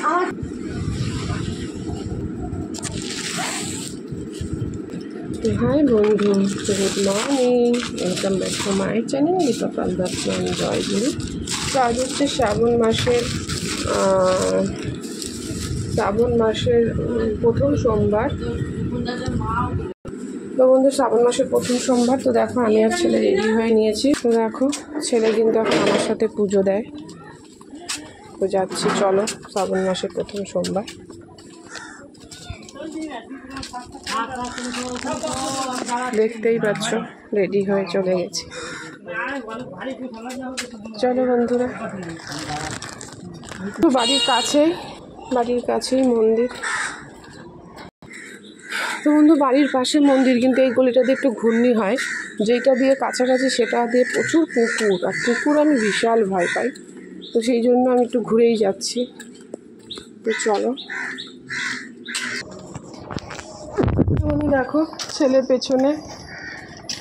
High বন্ধু, good morning, welcome back to my channel Dipa দত্তন জয়গুরু। তো আজ হচ্ছে শ্রাবণ মাসের প্রথম সোমবার। তো বন্ধু, শ্রাবণ মাসের প্রথম সোমবার। তো দেখো আমি আর ছেলে রেডি হয়ে নিয়েছি। তো দেখো ছেলে কিন্তু এখন আমার সাথে পুজো দেয়। তো যাচ্ছি, চলো, শ্রাবণ মাসের প্রথম সোমবার। দেখতেই পাচ্ছ রেডি হয়ে চলে গেছি। চলো বন্ধুরা, তো বাড়ির কাছেই মন্দির। তো বন্ধু, বাড়ির পাশে মন্দির, কিন্তু এই গলিটাতে একটু ঘূর্ণি হয়। যেটা দিয়ে কাছাকাছি সেটা দিয়ে প্রচুর কুকুর, আর কুকুর আমি বিশাল ভয় পাই। তো সেই জন্য আমি একটু ঘুরেই যাচ্ছি। তো চলো বন্ধু, দেখো ছেলের পেছনে,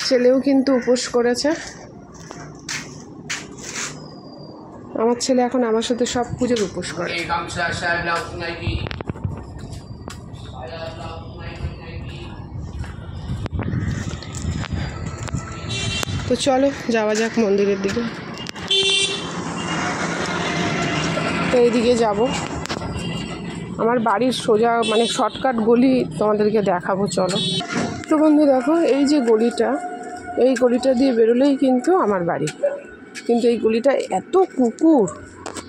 ছেলেও কিন্তু উপোস করেছে। আমার ছেলে এখন আমার সাথে সব পুজোর উপোস করে। তো চলো যাওয়া যাক মন্দিরের দিকে। তো এইদিকে যাব, আমার বাড়ির সোজা মানে শর্টকাট গলি তোমাদেরকে দেখাবো, চলো। তো বন্ধু দেখো, এই যে গলিটা, এই গলিটা দিয়ে বেরোলেই কিন্তু আমার বাড়ি। কিন্তু এই গলিটা এত কুকুর,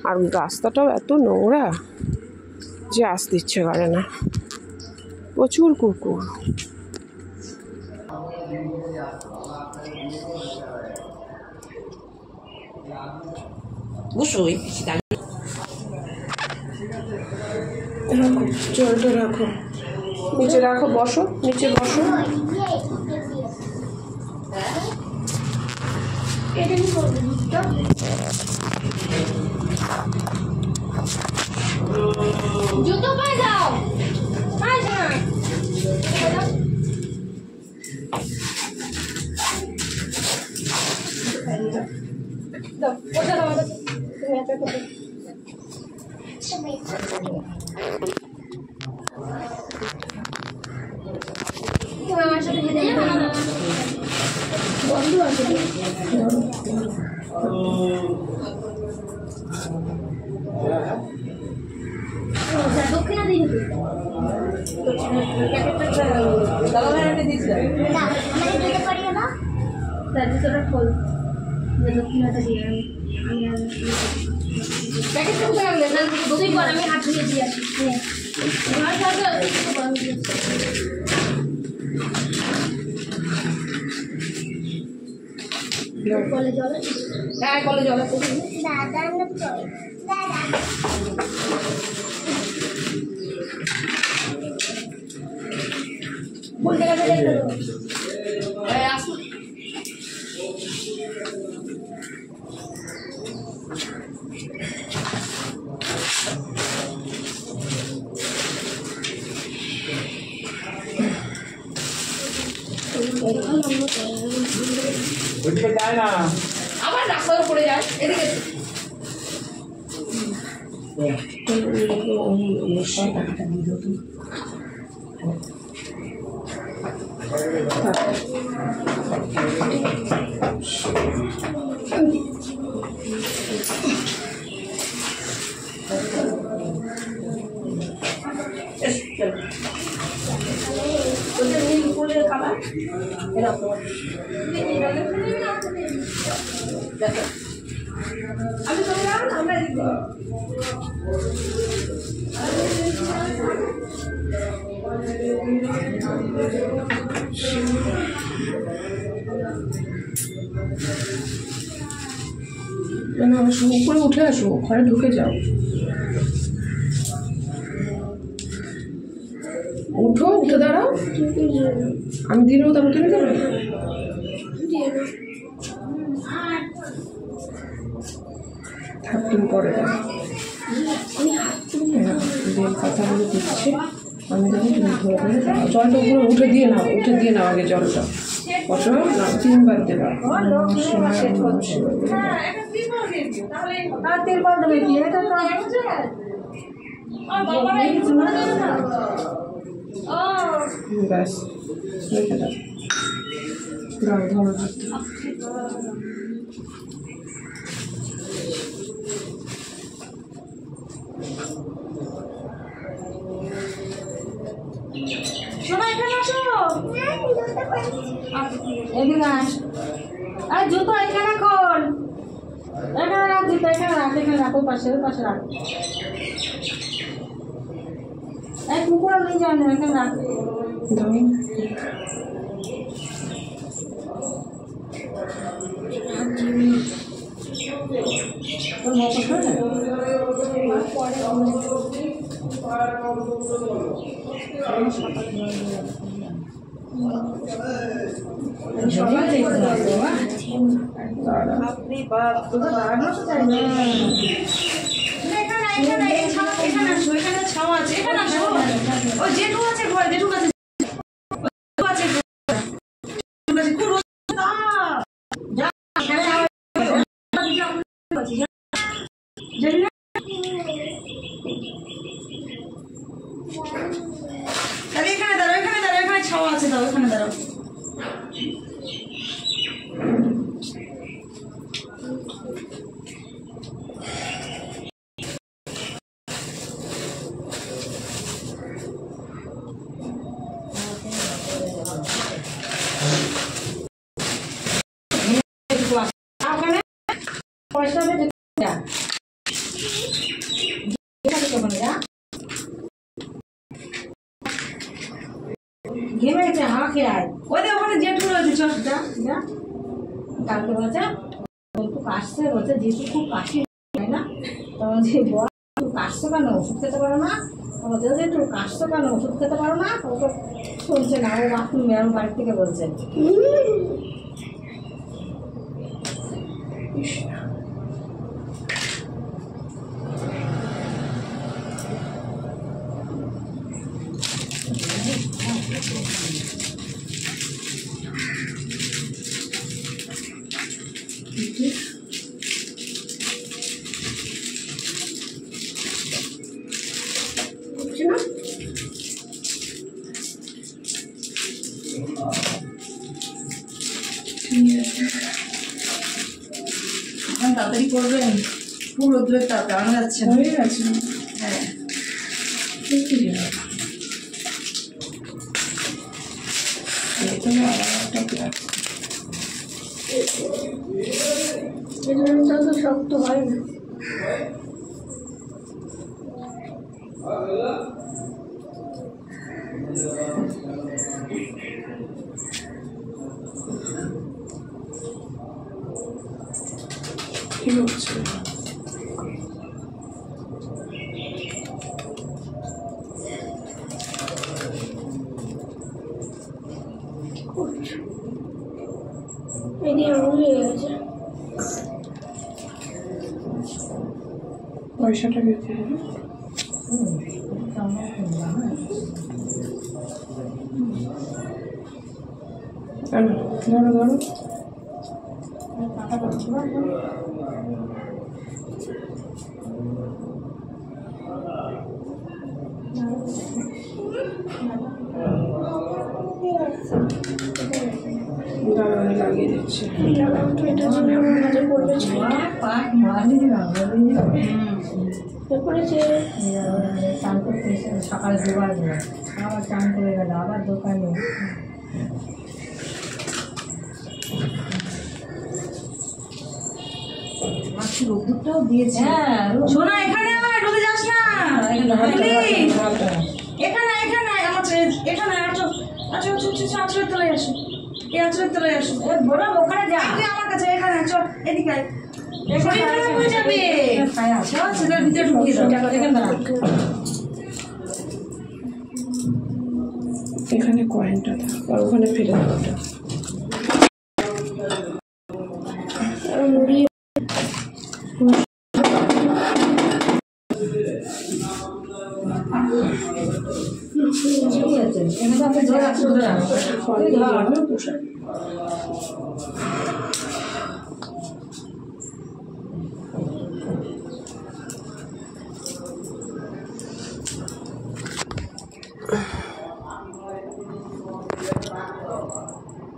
আর রাস্তাটাও এত নোংরা যে আসতে ইচ্ছে করে না, প্রচুর কুকুর। রাখো জলটা, রাখো নিচে, রাখো, বসো নিচে, বসো। জুতো পায়ে যাও, পায়ে যাও। বন্ধু আছে দক্ষিণা দিন খোল, দক্ষিণাটা দিয়ে আমি হাত ধুয়ে দিয়ে আসি। কলে জল, হ্যাঁ কলে জল আছে। বলতে গেলে আসুন। যায় না, আবার রাস্তার পড়ে যায়, এদিকে খাবার আমি চলে যাবো, আমরা উপরে উঠে আসো, ঘরে ঢুকে যাও, উঠো, উঠে দাঁড়াও। আমি দিয়ে দেবো, তারপর তুমি দেবে। থাকতেন পরে দেবো, কথাগুলো দিচ্ছে আমি জানি। তুমি ধরে ধরে দাও, জলটা উপরে উঠে দিয়ে নাও, আগে জলটা বসো না, 3 বার দেবা। আর বাবা একটু করে দেবে না ও ব্যাস রেখে দাও। দাও ধরো হাতটা। শোনা এখানে আসো এদিকে আস আর জুতো এখানে খোল এখানে রাখ জুতো এখানে রাখ ওই পাশে রাখ এক কুকুর নিয়ে যাও না এখানে রাখ দাও। তোর মতো করে সবাই দেখতে পাবো এখানে আসো এখানে ছাওয়া আছে এখানে আসো ওই জেঠু আছে ঘরে জেঠু আছে এখানে দাঁড়াও এখানে ছাওয়া আছে দাও এখানে দাঁড়াও পয়সা ঘেমে গেছে হাওয়া খেয়ে আয় ওই যে ওখানে জেঠু রয়েছে চল যা যা কালকে বলছে একটু কাশছে বলছে যেহেতু খুব কাশি হয় না তখন যে বল কাশছো কেন ওষুধ খেতে পারো না বলছে যে একটু কাশছো কেন ওষুধ খেতে পারো না ও তো শুনছে না ও বাথরুম মেয়ের বাড়ি থেকে বলছে তাড়াতাড়ি করবেন পুরো রোদ্রের তাপ টানা যাচ্ছে হয়ে গেছে। হ্যাঁ তো শক্ত হয় না। কি হচ্ছে? পয়সাটা বেঁচে যাবে। ধরো ধরো দাঁড়ানো লাগিয়ে দিচ্ছে। চান করতে সকালে দুবার আবার চান করে গেল আবার দোকানে রোদ্দুরটাও দিয়েছে। শোনা এখানে আয় রোদে যাস না এখানে এখানে আমার এখানে আচরের তলায় আসো এই আচরের তলায় আসো বলো ওখানে যা তুই আমার কাছে এখানে চল এদিকে শরীর খারাপ হয়ে যাবে সেটার ভিতরে ঢুকিয়ে দাও এখানে কয়েনটা থাক আর ওখানে ফেলে দাও ওটা।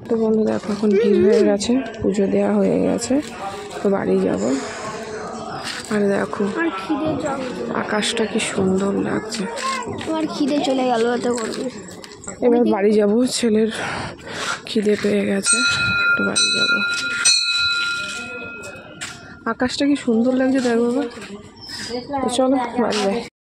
তো বন্ধু দেখো এখন ভিড় হয়ে গেছে, পুজো দেওয়া হয়ে গেছে, তো বাড়ি যাব। আর দেখো আকাশটা কি সুন্দর লাগছে। আমার খিদে চলে গেল, এত করবে। এবার বাড়ি যাব, ছেলের খিদে পেয়ে গেছে, তো বাড়ি যাব। আকাশটা কি সুন্দর লাগছে দেখো বাবা। তো চলো বাড়ি যাই।